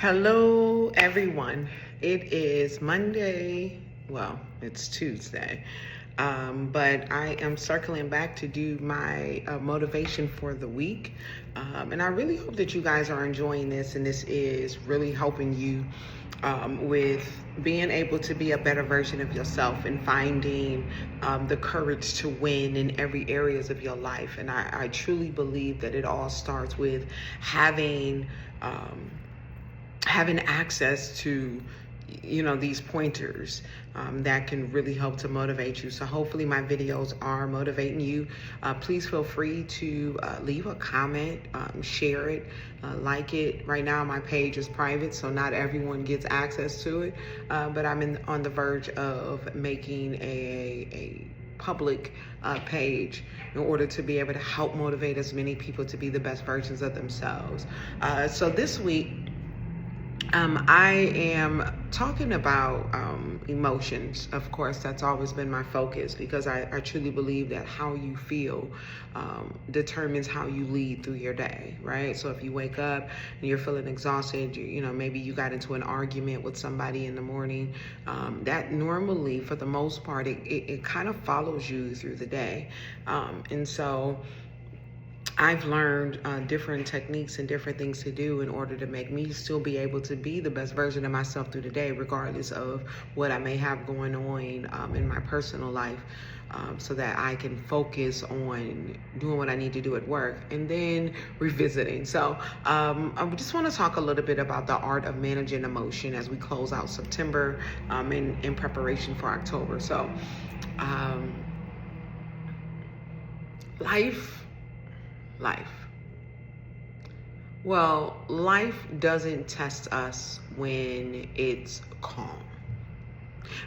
Hello, everyone. It is Monday. Well, it's Tuesday. But I am circling back to do my motivation for the week. And I really hope that you guys are enjoying this and this is really helping you with being able to be a better version of yourself and finding the courage to win in every areas of your life. And I truly believe that it all starts with having having access to these pointers that can really help to motivate you. So hopefully my videos are motivating you. Please feel free to leave a comment, share it, like it. Right now my page is private, so not everyone gets access to it, but I'm on the verge of making a public page in order to be able to help motivate as many people to be the best versions of themselves. So this week I am talking about emotions. Of course, that's always been my focus because I truly believe that how you feel determines how you lead through your day, right? So if you wake up and you're feeling exhausted, maybe you got into an argument with somebody in the morning, that normally, for the most part, it kind of follows you through the day. And so I've learned different techniques and different things to do in order to make me still be able to be the best version of myself through the day, regardless of what I may have going on in my personal life, so that I can focus on doing what I need to do at work and then revisiting. So I just want to talk a little bit about the art of managing emotion as we close out September in preparation for October. So life. Well, life doesn't test us when it's calm.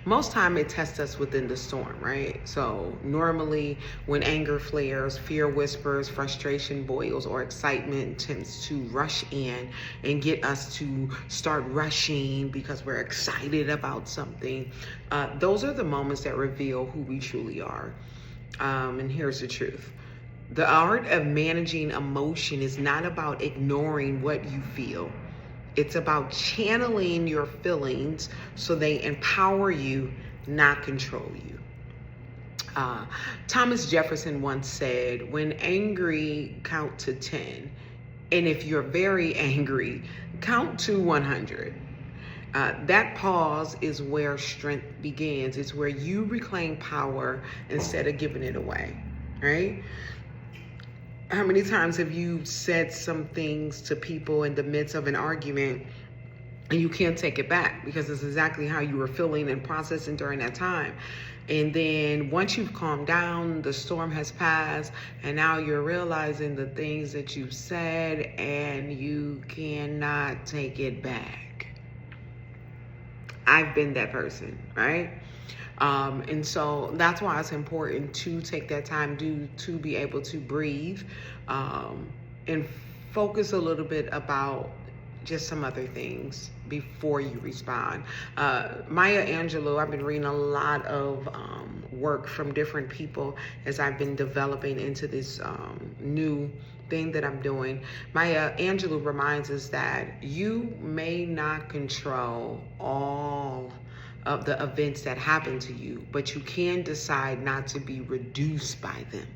Most time it tests us within the storm, right? So normally when anger flares, fear whispers, frustration boils, or excitement tends to rush in and get us to start rushing because we're excited about something. Those are the moments that reveal who we truly are. And here's the truth. The art of managing emotion is not about ignoring what you feel. It's about channeling your feelings so they empower you, not control you. Thomas Jefferson once said, when angry, count to 10. And if you're very angry, count to 100. That pause is where strength begins. It's where you reclaim power instead of giving it away, right? How many times have you said some things to people in the midst of an argument and you can't take it back because it's exactly how you were feeling and processing during that time? And then once you've calmed down, the storm has passed, and now you're realizing the things that you said and you cannot take it back. I've been that person, right? And so that's why it's important to take that time to be able to breathe and focus a little bit about just some other things before you respond. Maya Angelou, I've been reading a lot of work from different people as I've been developing into this new thing that I'm doing. Maya Angelou reminds us that you may not control all of the events that happen to you, but you can decide not to be reduced by them.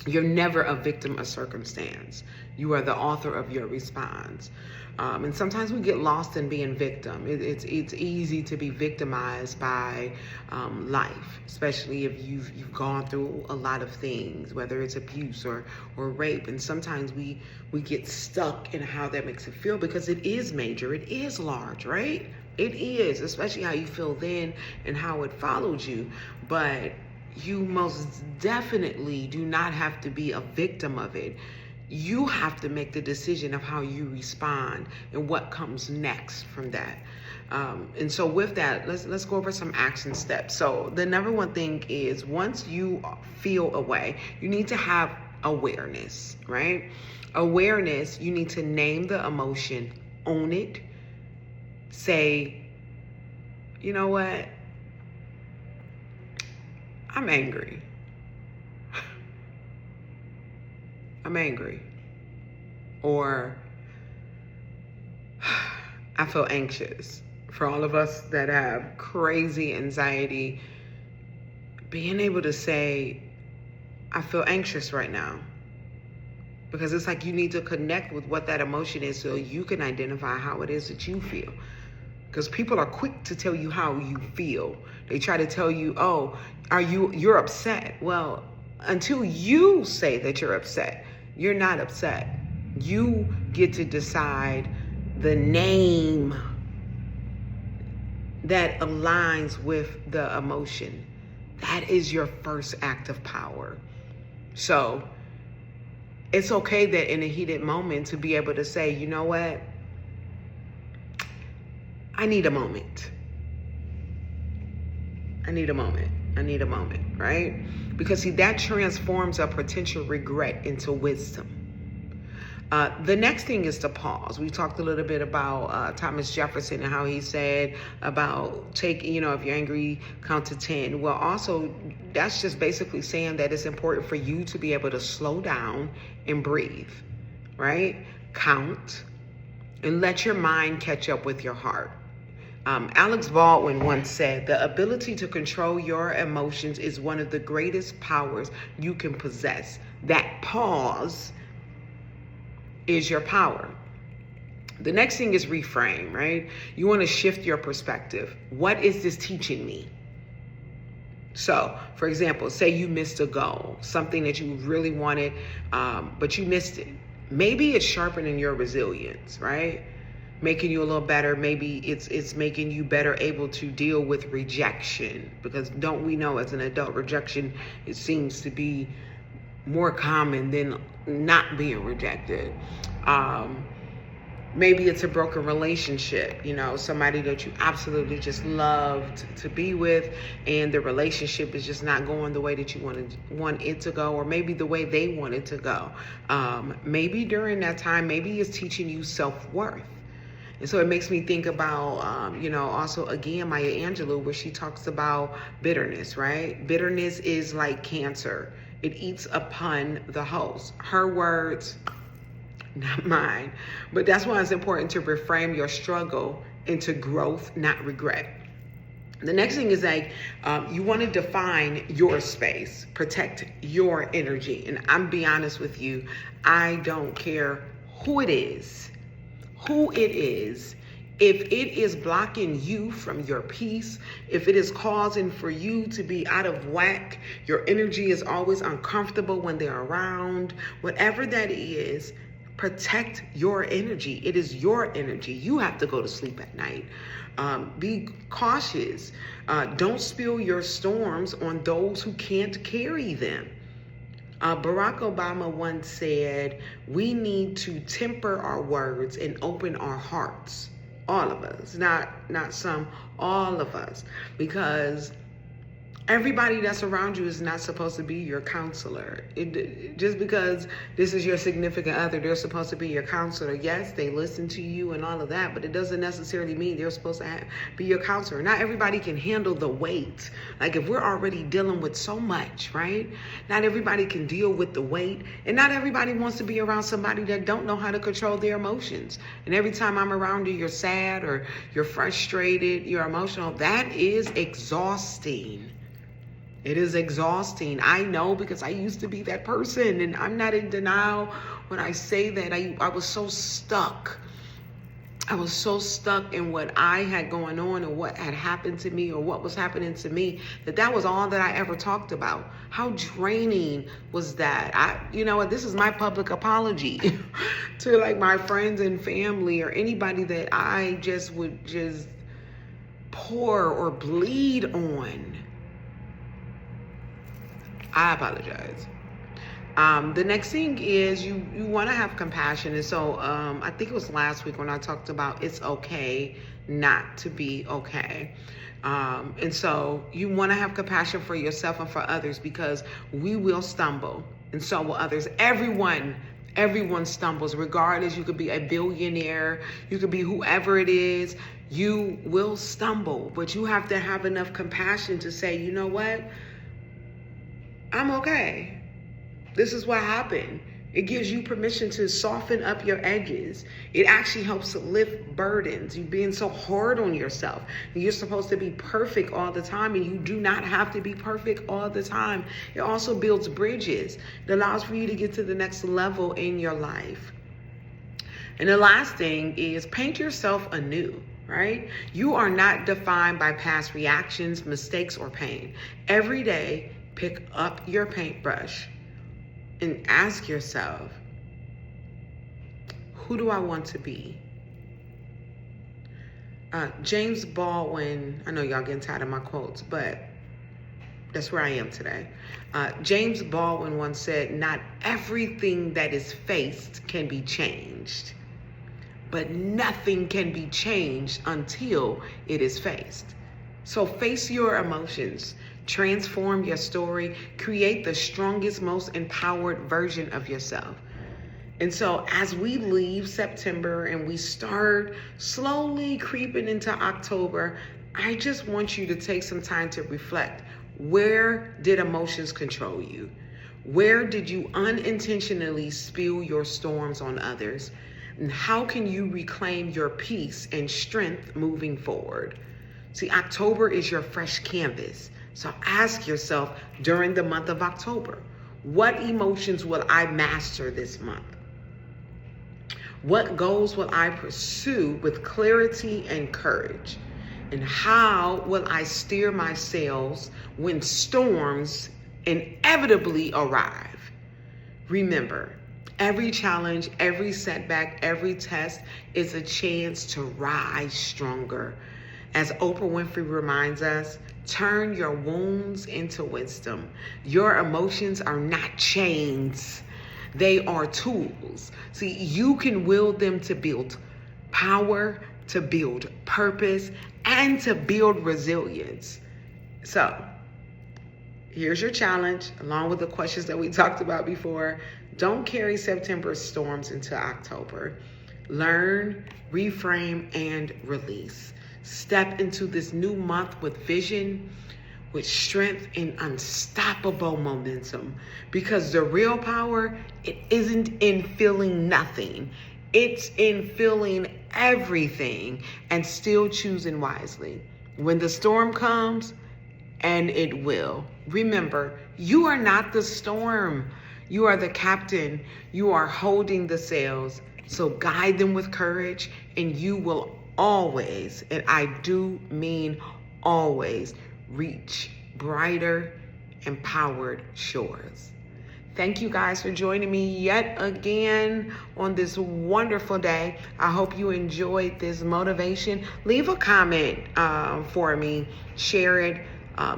You're never a victim of circumstance. You are the author of your response. And sometimes we get lost in being victim. It's easy to be victimized by life, especially if you've gone through a lot of things, whether it's abuse or rape. And sometimes we get stuck in how that makes it feel because it is major, it is large, right? It is, especially how you feel then and how it followed you. But you most definitely do not have to be a victim of it. You have to make the decision of how you respond and what comes next from that. And so with that, let's go over some action steps. So the number one thing is, once you feel a way, you need to have awareness, right? Awareness, you need to name the emotion, own it, say, you know what? I'm angry. I'm angry. Or I feel anxious. For all of us that have crazy anxiety, being able to say, I feel anxious right now. Because it's like you need to connect with what that emotion is so you can identify how it is that you feel. Because people are quick to tell you how you feel. They try to tell you, oh, you're upset. Well, until you say that you're upset, you're not upset. You get to decide the name that aligns with the emotion. That is your first act of power. So it's okay that in a heated moment to be able to say, you know what? I need a moment. I need a moment, right? Because see, that transforms a potential regret into wisdom. The next thing is to pause. We talked a little bit about Thomas Jefferson and how he said about taking, if you're angry, count to 10. Well, also, that's just basically saying that it's important for you to be able to slow down and breathe, right? Count and let your mind catch up with your heart. Alex Baldwin once said, the ability to control your emotions is one of the greatest powers you can possess. That pause is your power. The next thing is reframe, right? You want to shift your perspective. What is this teaching me? So, for example, say you missed a goal, something that you really wanted, but you missed it. Maybe it's sharpening your resilience, right? Making you a little better. Maybe it's making you better able to deal with rejection, because don't we know as an adult, rejection, it seems to be more common than not being rejected. Maybe it's a broken relationship, somebody that you absolutely just loved to be with, and the relationship is just not going the way that you want it to go, or maybe the way they want it to go. Maybe during that time, maybe it's teaching you self-worth. And so it makes me think about, also, again, Maya Angelou, where she talks about bitterness, right? Bitterness is like cancer. It eats upon the host. Her words, not mine. But that's why it's important to reframe your struggle into growth, not regret. The next thing is you want to define your space, protect your energy. And I'm be honest with you, I don't care who it is. If it is blocking you from your peace, if it is causing for you to be out of whack, your energy is always uncomfortable when they're around, whatever that is, protect your energy. It is your energy. You have to go to sleep at night. Be cautious. Don't spill your storms on those who can't carry them. Barack Obama once said, we need to temper our words and open our hearts. All of us, not some, all of us. Because everybody that's around you is not supposed to be your counselor. Just because this is your significant other, they're supposed to be your counselor. Yes, they listen to you and all of that, but it doesn't necessarily mean they're supposed to be your counselor. Not everybody can handle the weight. Like if we're already dealing with so much, right? Not everybody can deal with the weight, and not everybody wants to be around somebody that don't know how to control their emotions. And every time I'm around you, you're sad or you're frustrated, you're emotional. That is exhausting. It is exhausting. I know, because I used to be that person, and I'm not in denial when I say that. I was so stuck. I was so stuck in what I had going on and what had happened to me or what was happening to me, that was all that I ever talked about. How draining was that? This is my public apology to like my friends and family or anybody that I just would just pour or bleed on. I apologize. The next thing is you want to have compassion. And so I think it was last week when I talked about it's okay not to be okay. And so you want to have compassion for yourself and for others, because we will stumble and so will others. Everyone stumbles, regardless. You could be a billionaire, you could be whoever it is, you will stumble, but you have to have enough compassion to say, you know what? I'm okay. This is what happened. It gives you permission to soften up your edges. It actually helps to lift burdens. You're being so hard on yourself. You're supposed to be perfect all the time, and you do not have to be perfect all the time. It also builds bridges. It allows for you to get to the next level in your life. And the last thing is paint yourself anew, right? You are not defined by past reactions, mistakes, or pain. Every day, pick up your paintbrush and ask yourself, who do I want to be? James Baldwin, I know y'all getting tired of my quotes, but that's where I am today. James Baldwin once said, not everything that is faced can be changed, but nothing can be changed until it is faced. So face your emotions, transform your story, create the strongest, most empowered version of yourself. And so as we leave September and we start slowly creeping into October, I just want you to take some time to reflect. Where did emotions control you? Where did you unintentionally spill your storms on others? And how can you reclaim your peace and strength moving forward? See, October is your fresh canvas. So ask yourself during the month of October, what emotions will I master this month? What goals will I pursue with clarity and courage? And how will I steer my sails when storms inevitably arrive? Remember, every challenge, every setback, every test is a chance to rise stronger. As Oprah Winfrey reminds us, turn your wounds into wisdom. Your emotions are not chains. They are tools. See, you can wield them to build power, to build purpose, and to build resilience. So, here's your challenge, along with the questions that we talked about before. Don't carry September's storms into October. Learn, reframe, and release. Step into this new month with vision, with strength and unstoppable momentum. Because the real power, it isn't in feeling nothing. It's in feeling everything and still choosing wisely. When the storm comes, and it will, remember, you are not the storm. You are the captain. You are holding the sails. So guide them with courage, and you will always, and I do mean always, reach brighter, empowered shores. Thank you guys for joining me yet again on this wonderful day. I hope you enjoyed this motivation. Leave a comment for me, share it,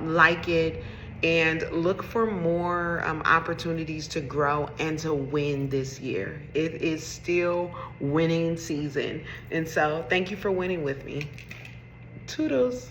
like it, and look for more opportunities to grow and to win this year. It is still winning season. And so thank you for winning with me. Toodles.